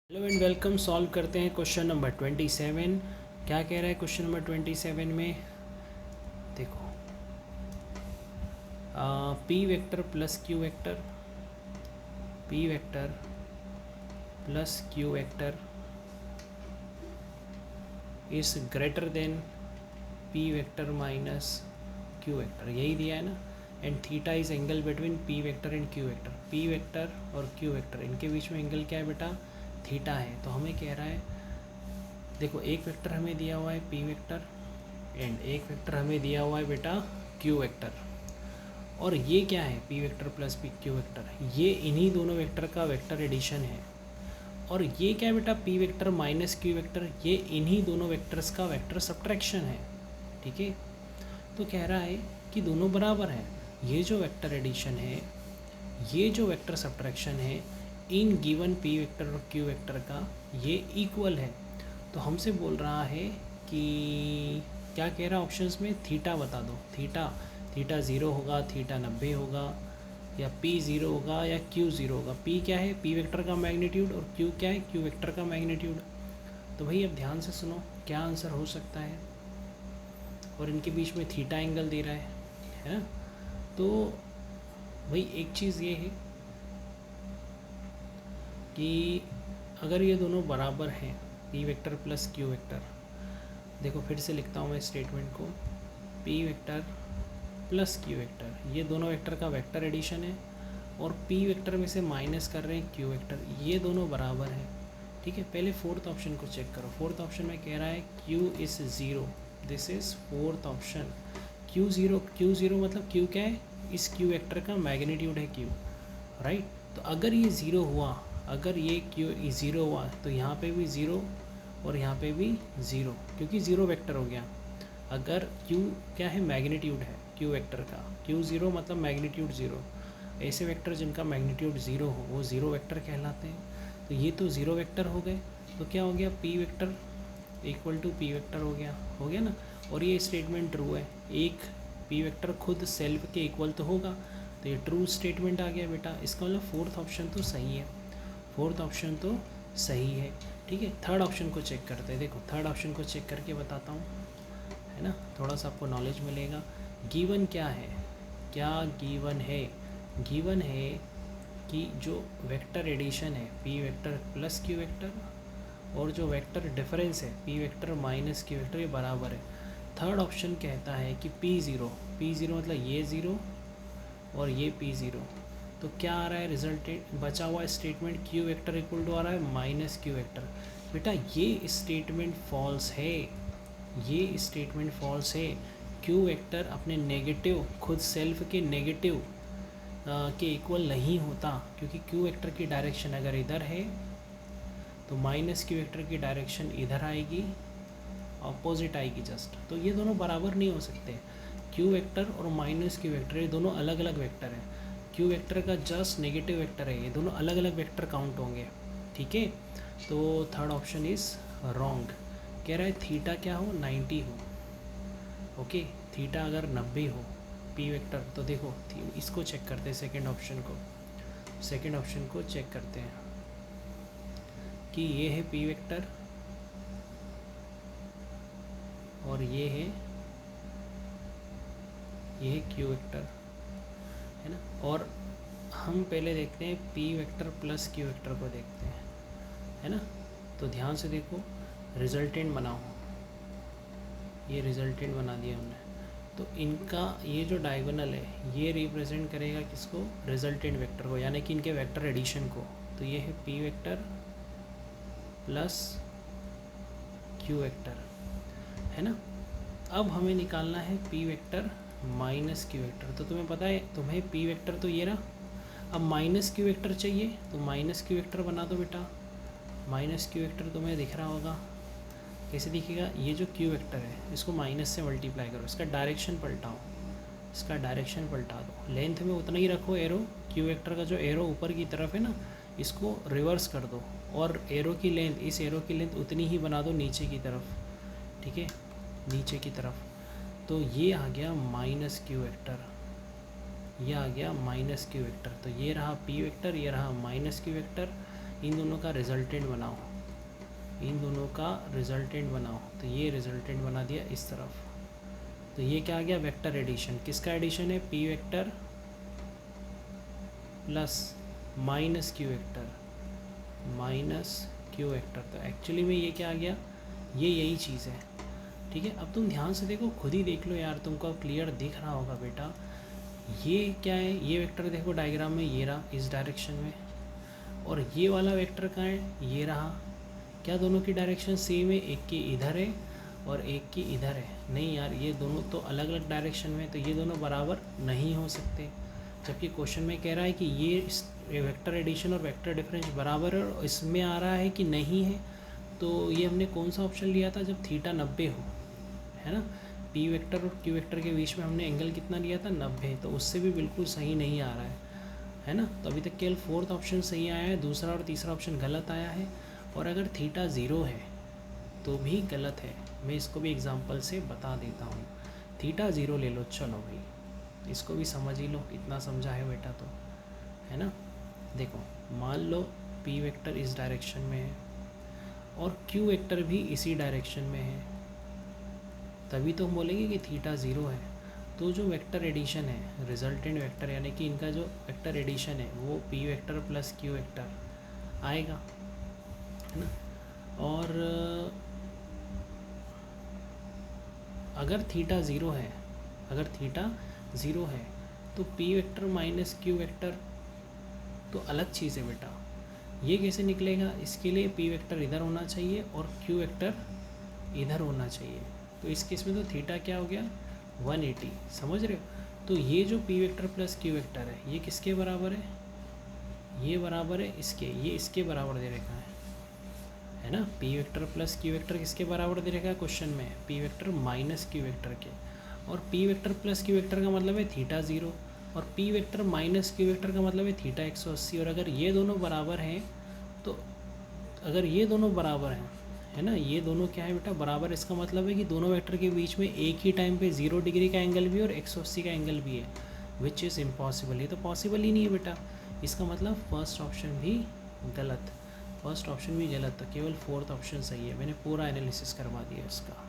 Hello and welcome. Solve करते हैं question number 27। क्या कह रहा है क्वेश्चन नंबर 27 में? देखो, P vector plus Q vector, P vector plus Q vector is greater than P vector minus Q vector, यही दिया है ना। And theta is angle between P vector and Q vector. P vector और Q vector, इनके बीच में angle क्या है बेटा? थीटा है। तो हमें कह रहा है, देखो, एक वेक्टर हमें दिया हुआ है पी वेक्टर एंड एक वेक्टर हमें दिया हुआ है बेटा क्यू वेक्टर। और ये क्या है? P vector plus P Q vector, ये इन्हीं दोनों वेक्टर का वेक्टर एडिशन है। और ये क्या है बेटा? P vector minus Q vector, ये इन्हीं दोनों वेक्टर्स का वेक्टर सब्ट्रैक्शन है। ठीक है, तो कह रहा है कि दोनों बराबर हैं। ये जो वेक्टर एडिशन है, ये जो वेक्टर सब्ट्रैक्शन है, इन गिवन पी वेक्टर और क्यू वेक्टर का ये इक्वल है। तो हमसे बोल रहा है कि क्या कह रहा है ऑप्शंस में? थीटा बता दो। थीटा, थीटा 0 होगा, थीटा 90 होगा, या पी 0 होगा या क्यू 0 होगा। पी क्या है? पी वेक्टर का मैग्नीट्यूड, और क्यू क्या है? क्यू वेक्टर का मैग्नीट्यूड। तो भाई अब ध्यान से सुनो, क्या आंसर हो सकता है। और इनके बीच में थीटा एंगल दे रहा है ना। तो भाई एक चीज़ ये है कि अगर ये दोनों बराबर हैं, P vector plus Q vector, देखो फिर से लिखता हूँ मैं स्टेटमेंट को, P vector plus Q vector, ये दोनों वेक्टर का वेक्टर एडिशन है। और पी वेक्टर में से माइनस कर रहे हैं क्यू वेक्टर, ये दोनों बराबर हैं। ठीक है, पहले फोर्थ ऑप्शन को चेक करो। फोर्थ ऑप्शन में कह रहा है Q is zero, this is fourth option. Q zero, Q zero मतलब क्यू क्या है? इस क्यू वेक्टर का मैग्नीट्यूड है क्यू, राइट। तो अगर ये ज़ीरो हुआ, अगर ये क्यू ज़ीरो हुआ तो यहाँ पे भी ज़ीरो और यहाँ पे भी ज़ीरो, क्योंकि ज़ीरो वेक्टर हो गया। अगर क्यू क्या है? मैग्नीट्यूड है क्यू वेक्टर का। क्यू ज़ीरो मतलब मैग्नीट्यूड ज़ीरो। ऐसे वेक्टर जिनका मैग्नीट्यूड ज़ीरो हो वो ज़ीरो वेक्टर कहलाते हैं। तो ये तो ज़ीरो वेक्टर हो गए, तो क्या हो गया? P vector equal to P vector हो गया ना। और ये स्टेटमेंट ट्रू है, एक पी वेक्टर खुद सेल्फ के इक्वल तो होगा, तो ये ट्रू स्टेटमेंट आ गया बेटा। इसका मतलब फोर्थ ऑप्शन तो सही है, फोर्थ ऑप्शन तो सही है। ठीक है, थर्ड ऑप्शन को चेक करते हैं। देखो थर्ड ऑप्शन को चेक करके बताता हूँ, है ना, थोड़ा सा आपको नॉलेज मिलेगा। गिवन क्या है? क्या गिवन है? गिवन है कि जो वेक्टर एडिशन है P vector plus Q vector, और जो वेक्टर डिफरेंस है P vector minus Q vector, ये बराबर है। थर्ड ऑप्शन कहता है कि पी ज़ीरो, पी ज़ीरो मतलब ये ज़ीरो और ये पी ज़ीरो। तो क्या आ रहा है रिजल्टेंट? बचा हुआ statement Q vector equal to आ रहा है माइनस क्यू वेक्टर। बेटा ये स्टेटमेंट फॉल्स है, ये स्टेटमेंट फॉल्स है। क्यू वेक्टर अपने नेगेटिव, खुद सेल्फ के नेगेटिव के इक्वल नहीं होता, क्योंकि क्यू वेक्टर की डायरेक्शन अगर इधर है तो माइनस क्यू वेक्टर की डायरेक्शन इधर आएगी, अपोजिट आएगी जस्ट। तो ये दोनों बराबर नहीं हो सकते। क्यू वेक्टर और माइनस क्यू वेक्टर ये दोनों अलग अलग वेक्टर हैं। क्यू वेक्टर का जस्ट नेगेटिव वेक्टर है, ये दोनों अलग अलग वेक्टर काउंट होंगे। ठीक है, तो थर्ड ऑप्शन इज़ रॉन्ग। कह रहा है थीटा क्या हो? 90 हो। ओके, थीटा अगर 90 हो पी वेक्टर, तो देखो इसको चेक करते हैं, सेकेंड ऑप्शन को, सेकेंड ऑप्शन को चेक करते हैं कि ये है पी वेक्टर और ये है क्यू वेक्टर, है ना। और हम पहले देखते हैं P vector plus Q vector को देखते हैं, है ना। तो ध्यान से देखो, रिजल्टेंट बनाओ, ये रिजल्टेंट बना दिया हमने। तो इनका ये जो डायगोनल है ये रिप्रेजेंट करेगा किसको? रिजल्टेंट वेक्टर को, यानी कि इनके वेक्टर एडिशन को। तो ये है P vector plus Q vector, है ना। अब हमें निकालना है P vector minus Q vector. तो तुम्हें पता है, तुम्हें पी वेक्टर तो ये रहा, अब माइनस क्यू वेक्टर चाहिए, तो माइनस क्यू वेक्टर बना दो बेटा। माइनस क्यू वेक्टर तुम्हें दिख रहा होगा, कैसे दिखेगा? ये जो क्यू वेक्टर है इसको माइनस से मल्टीप्लाई करो, इसका डायरेक्शन पलटाओ, इसका डायरेक्शन पलटा दो, लेंथ में उतना ही रखो एरो। क्यू वेक्टर का जो एरो ऊपर की तरफ है ना, इसको रिवर्स कर दो, और एरो की लेंथ, इस एरो की लेंथ उतनी ही बना दो नीचे की तरफ। ठीक है, नीचे की तरफ। तो ये आ गया माइनस क्यू वेक्टर, ये आ गया माइनस क्यू वेक्टर। तो ये रहा पी वेक्टर, ये रहा माइनस क्यू वेक्टर। इन दोनों का रिजल्टेंट बनाओ, इन दोनों का रिजल्टेंट बनाओ, तो ये रिजल्टेंट बना दिया इस तरफ। तो ये क्या आ गया, वेक्टर एडिशन। किसका एडिशन है, P vector plus minus Q vector, minus Q vector. तो एक्चुअली में ये क्या आ गया, ये यही चीज़ है। ठीक है, अब तुम ध्यान से देखो, खुद ही देख लो यार, तुमको अब क्लियर दिख रहा होगा बेटा। ये क्या है, ये वेक्टर देखो डायग्राम में, ये रहा इस डायरेक्शन में, और ये वाला वेक्टर कहाँ है, ये रहा। क्या दोनों की डायरेक्शन सेम है, एक की इधर है और एक की इधर है? नहीं यार, ये दोनों तो अलग अलग डायरेक्शन में, तो ये दोनों बराबर नहीं हो सकते। जबकि क्वेश्चन में कह रहा है कि ये वेक्टर एडिशन और वेक्टर डिफरेंस बराबर है, और इसमें आ रहा है कि नहीं है। तो ये हमने कौन सा ऑप्शन लिया था, जब थीटा 90 हो, है ना। पी वेक्टर और क्यू वेक्टर के बीच में हमने एंगल कितना लिया था, 90। तो उससे भी बिल्कुल सही नहीं आ रहा है ना। तो अभी तक केवल फोर्थ ऑप्शन सही आया है, दूसरा और तीसरा ऑप्शन गलत आया है। और अगर थीटा 0 है तो भी गलत है। मैं इसको भी एग्जांपल से बता देता हूँ। थीटा 0 ले लो, चलो भाई इसको भी समझ ही लो, इतना समझा है बेटा तो, है ना। देखो मान लो पी वेक्टर इस डायरेक्शन में है और क्यू वेक्टर भी इसी डायरेक्शन में है, तभी तो हम बोलेंगे कि थीटा 0 है। तो जो वेक्टर एडिशन है, रिजल्टेंट वेक्टर, यानी कि इनका जो वेक्टर एडिशन है वो P vector plus Q vector आएगा, है ना। और अगर थीटा 0 है, अगर थीटा 0 है तो P vector minus Q vector तो अलग चीज़ है बेटा। ये कैसे निकलेगा, इसके लिए पी वेक्टर इधर होना चाहिए और क्यू वेक्टर इधर होना चाहिए। तो इस केस में तो थीटा क्या हो गया, 180, समझ रहे हो। तो ये जो P vector plus Q vector है ये किसके बराबर है, ये बराबर है इसके, ये इसके बराबर दे रखा है ना। P vector plus Q vector किसके बराबर दे रखा है क्वेश्चन में, P vector minus Q vector के। और P vector plus Q vector का मतलब है थीटा 0, और P vector minus Q vector का मतलब है थीटा 180। और अगर ये दोनों बराबर हैं, तो अगर ये दोनों बराबर हैं, है ना, ये दोनों क्या है बेटा, बराबर। इसका मतलब है कि दोनों वेक्टर के बीच में एक ही टाइम पे 0 डिग्री का एंगल भी और 180 का एंगल भी है, विच इज़ इम्पॉसिबल। ये तो पॉसिबल ही नहीं है बेटा। इसका मतलब फर्स्ट ऑप्शन भी गलत, फर्स्ट ऑप्शन भी गलत, तो केवल फोर्थ ऑप्शन सही है। मैंने पूरा एनालिसिस करवा दिया इसका।